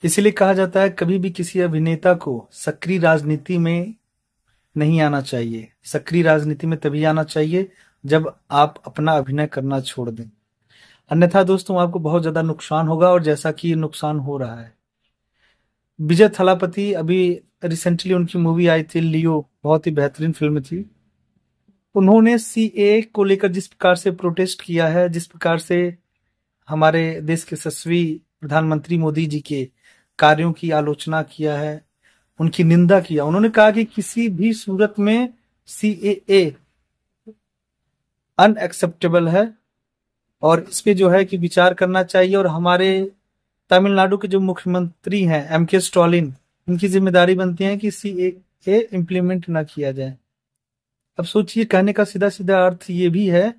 इसीलिए कहा जाता है कभी भी किसी अभिनेता को सक्रिय राजनीति में नहीं आना चाहिए। सक्रिय राजनीति में तभी आना चाहिए जब आप अपना अभिनय करना छोड़ दें, अन्यथा दोस्तों आपको बहुत ज्यादा नुकसान होगा, और जैसा कि नुकसान हो रहा है। विजय थलापति, अभी रिसेंटली उनकी मूवी आई थी लियो, बहुत ही बेहतरीन फिल्म थी। उन्होंने सीए को लेकर जिस प्रकार से प्रोटेस्ट किया है, जिस प्रकार से हमारे देश के यशस्वी प्रधानमंत्री मोदी जी के कार्यों की आलोचना किया है, उनकी निंदा किया। उन्होंने कहा कि किसी भी सूरत में सीएए अनएक्सेप्टेबल है और इस पे जो है कि विचार करना चाहिए। और हमारे तमिलनाडु के जो मुख्यमंत्री हैं एमके स्टालिन, इनकी जिम्मेदारी बनती है कि सीएए इम्प्लीमेंट ना किया जाए। अब सोचिए, कहने का सीधा सीधा अर्थ ये भी है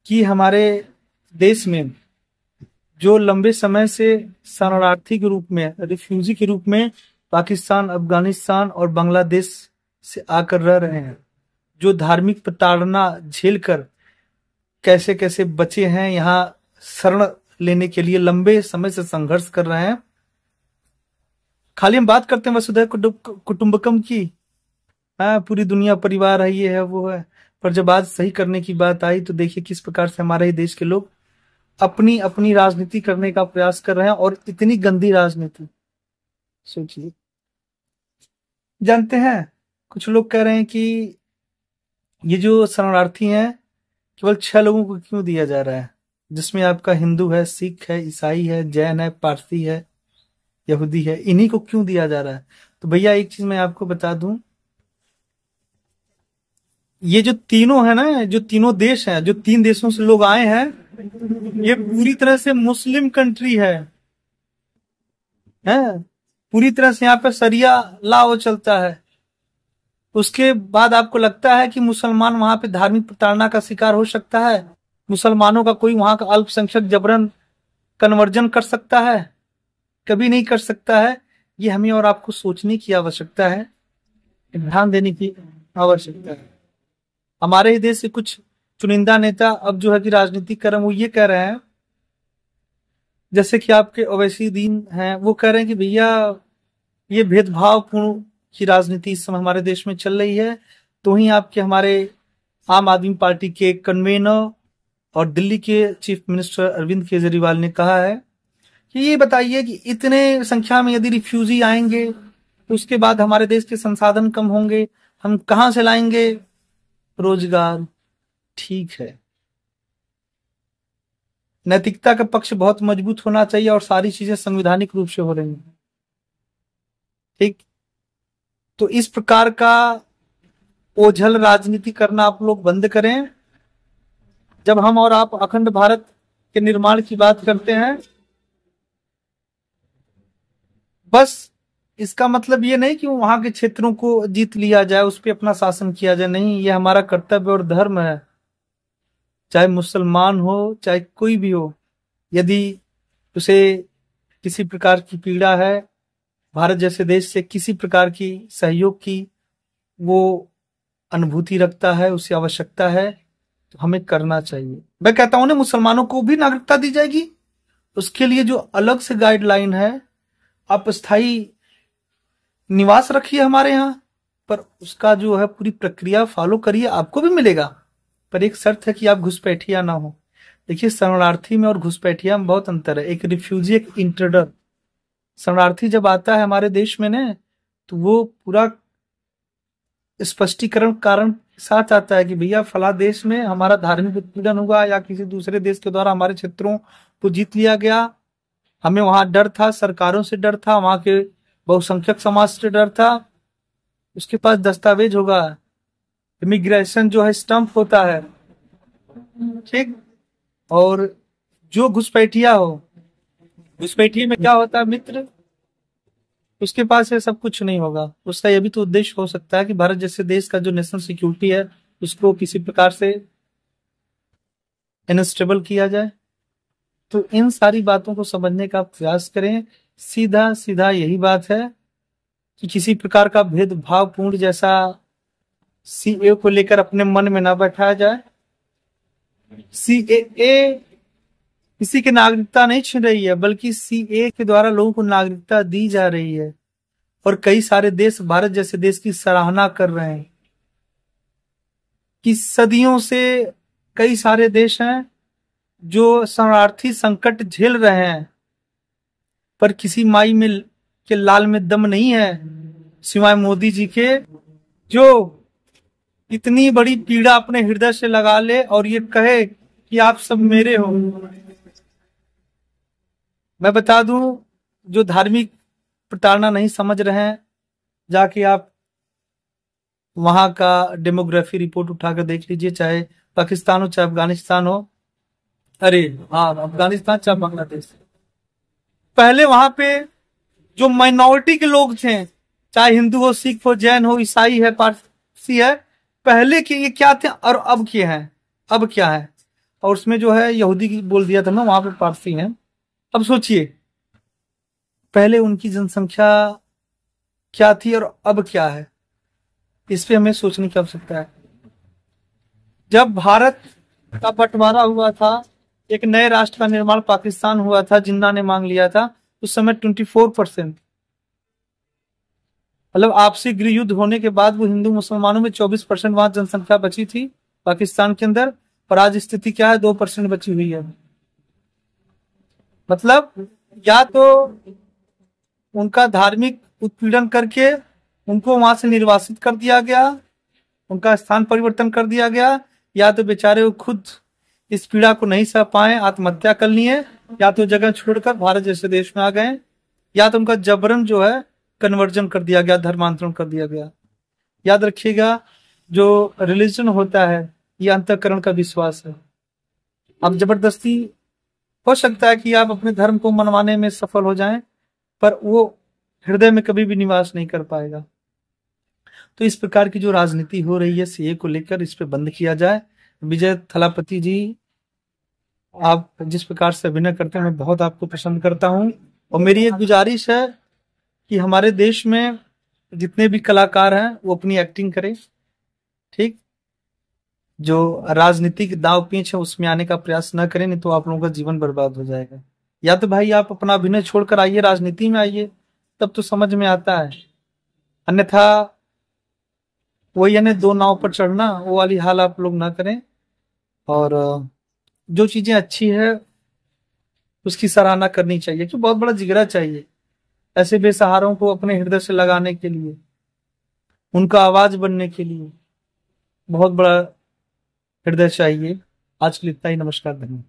कि हमारे देश में जो लंबे समय से शरणार्थी के रूप में, रिफ्यूजी के रूप में पाकिस्तान, अफगानिस्तान और बांग्लादेश से आकर रह रहे हैं, जो धार्मिक प्रताड़ना झेलकर कैसे कैसे बचे हैं, यहाँ शरण लेने के लिए लंबे समय से संघर्ष कर रहे हैं। खाली हम बात करते हैं वसुधैव कुटुंबकम की, पूरी दुनिया परिवार है, ये है वो है, पर जब आज सही करने की बात आई तो देखिए किस प्रकार से हमारे ही देश के लोग अपनी अपनी राजनीति करने का प्रयास कर रहे हैं, और इतनी गंदी राजनीति। सोचिए, जानते हैं कुछ लोग कह रहे हैं कि ये जो शरणार्थी हैं केवल 6 लोगों को क्यों दिया जा रहा है, जिसमें आपका हिंदू है, सिख है, ईसाई है, जैन है, पारसी है, यहूदी है, इन्हीं को क्यों दिया जा रहा है? तो भैया एक चीज मैं आपको बता दूं, ये जो तीनों है ना, जो तीनों देश हैं, जो 3 देशों से लोग आए हैं, ये पूरी तरह से मुस्लिम कंट्री है पूरी तरह से यहाँ पे शरिया लॉ चलता है। उसके बाद आपको लगता है कि मुसलमान वहां पे धार्मिक प्रताड़ना का शिकार हो सकता है? मुसलमानों का कोई वहां का अल्पसंख्यक जबरन कन्वर्जन कर सकता है? कभी नहीं कर सकता है। ये हमें और आपको सोचने की आवश्यकता है, ध्यान देने की आवश्यकता है। हमारे ही देश से कुछ चुनिंदा नेता अब जो है कि राजनीति कर रहे हैं, वो ये कह रहे हैं, जैसे कि आपके ओवैसी दीन हैं, वो कह रहे हैं कि भैया ये भेदभावपूर्ण की राजनीति इस समय हमारे देश में चल रही है। तो ही आपके हमारे आम आदमी पार्टी के कन्वेनर और दिल्ली के चीफ मिनिस्टर अरविंद केजरीवाल ने कहा है कि ये बताइए कि इतने संख्या में यदि रिफ्यूजी आएंगे तो उसके बाद हमारे देश के संसाधन कम होंगे, हम कहां से लाएंगे रोजगार? ठीक है, नैतिकता का पक्ष बहुत मजबूत होना चाहिए और सारी चीजें संवैधानिक रूप से हो रही हैं, ठीक। तो इस प्रकार का ओझल राजनीति करना आप लोग बंद करें। जब हम और आप अखंड भारत के निर्माण की बात करते हैं, बस इसका मतलब ये नहीं कि वहां के क्षेत्रों को जीत लिया जाए, उस पर अपना शासन किया जाए, नहीं, ये हमारा कर्तव्य और धर्म है। चाहे मुसलमान हो, चाहे कोई भी हो, यदि उसे किसी प्रकार की पीड़ा है, भारत जैसे देश से किसी प्रकार की सहयोग की वो अनुभूति रखता है, उसे आवश्यकता है, तो हमें करना चाहिए। मैं कहता हूं ना, मुसलमानों को भी नागरिकता दी जाएगी, उसके लिए जो अलग से गाइडलाइन है, आप स्थायी निवास रखिए हमारे यहाँ, पर उसका जो है पूरी प्रक्रिया फॉलो करिए, आपको भी मिलेगा। पर एक शर्त है कि आप घुसपैठिया ना हो। देखिए, शरणार्थी में और घुसपैठिया में बहुत अंतर है। एक रिफ्यूजी, एक इंट्रूडर। शरणार्थी जब आता है हमारे देश में ने, तो वो पूरा स्पष्टीकरण कारण साथ आता है कि भैया फला देश में हमारा धार्मिक उत्पीड़न हुआ या किसी दूसरे देश के द्वारा हमारे क्षेत्रों को जीत लिया गया, हमें वहां डर था, सरकारों से डर था, वहां के बहुसंख्यक समाज से डर था। उसके पास दस्तावेज होगा, इमिग्रेशन जो है स्टंप होता है, ठीक। और जो घुसपैठिया हो, घुसपैठिए में क्या होता है मित्र, उसके पास ये सब कुछ नहीं होगा। उसका यह भी तो उद्देश्य हो सकता है कि भारत जैसे देश का जो नेशनल सिक्योरिटी है उसको किसी प्रकार से अनस्टेबल किया जाए। तो इन सारी बातों को समझने का प्रयास करें। सीधा सीधा यही बात है कि किसी प्रकार का भेदभावपूर्ण जैसा सीए को लेकर अपने मन में ना बैठाया जाए। सीएए किसी की नागरिकता नहीं छीन रही है, बल्कि सीए के द्वारा लोगों को नागरिकता दी जा रही है। और कई सारे देश भारत जैसे देश की सराहना कर रहे हैं कि सदियों से कई सारे देश हैं जो शरणार्थी संकट झेल रहे हैं, पर किसी माई में के लाल में दम नहीं है सिवाय मोदी जी के, जो इतनी बड़ी पीड़ा अपने हृदय से लगा ले और ये कहे कि आप सब मेरे हो। मैं बता दूं, जो धार्मिक प्रताड़ना नहीं समझ रहे हैं, जाके आप वहां का डेमोग्राफी रिपोर्ट उठाकर देख लीजिए, चाहे पाकिस्तान हो चाहे अफगानिस्तान हो। अरे हाँ, अफगानिस्तान चाहे बांग्लादेश। पहले वहां पे जो माइनॉरिटी के लोग थे, चाहे हिंदू हो, सिख हो, जैन हो, ईसाई है, पारसी है, पहले के ये क्या थे और अब क्या है, अब क्या है। और उसमें जो है यहूदी की बोल दिया था ना, वहां पे पारसी है। अब सोचिए पहले उनकी जनसंख्या क्या थी और अब क्या है, इस पे हमें सोचने की आवश्यकता है। जब भारत का बंटवारा हुआ था, एक नए राष्ट्र का निर्माण पाकिस्तान हुआ था, जिन्ना ने मांग लिया था, उस समय 24%, मतलब आपसी गृह युद्ध होने के बाद वो हिंदू मुसलमानों में 24% वहां जनसंख्या बची थी पाकिस्तान के अंदर, और आज स्थिति क्या है, 2% बची हुई है। मतलब या तो उनका धार्मिक उत्पीड़न करके उनको वहां से निर्वासित कर दिया गया, उनका स्थान परिवर्तन कर दिया गया, या तो बेचारे वो खुद इस पीड़ा को नहीं सह पाए, आत्महत्या कर लिए, या तो जगह छोड़कर भारत जैसे देश में आ गए, या तो उनका जबरन जो है कन्वर्जन कर दिया गया, धर्मांतरण कर दिया गया। याद रखिएगा, जो रिलीजन होता है ये अंतःकरण का विश्वास है। अब जबरदस्ती हो सकता है कि आप अपने धर्म को मनवाने में सफल हो जाएं, पर वो हृदय में कभी भी निवास नहीं कर पाएगा। तो इस प्रकार की जो राजनीति हो रही है सीए को लेकर, इस पे बंद किया जाए। विजय थलापति जी, आप जिस प्रकार से अभिनय करते हैं मैं बहुत आपको पसंद करता हूं, और मेरी एक गुजारिश है कि हमारे देश में जितने भी कलाकार हैं वो अपनी एक्टिंग करें, ठीक। जो राजनीतिक दाव पेच है उसमें आने का प्रयास न करें, नहीं तो आप लोगों का जीवन बर्बाद हो जाएगा। या तो भाई आप अपना अभिनय छोड़कर आइए, राजनीति में आइए, तब तो समझ में आता है। अन्यथा वही यानी दो नाव पर चढ़ना, वो वाली हाल आप लोग ना करें। और जो चीजें अच्छी है उसकी सराहना करनी चाहिए, कि बहुत बड़ा जिगरा चाहिए ऐसे बेसहारों को अपने हृदय से लगाने के लिए, उनका आवाज बनने के लिए बहुत बड़ा हृदय चाहिए। आज के लिए इतना ही। नमस्कार, धन्यवाद।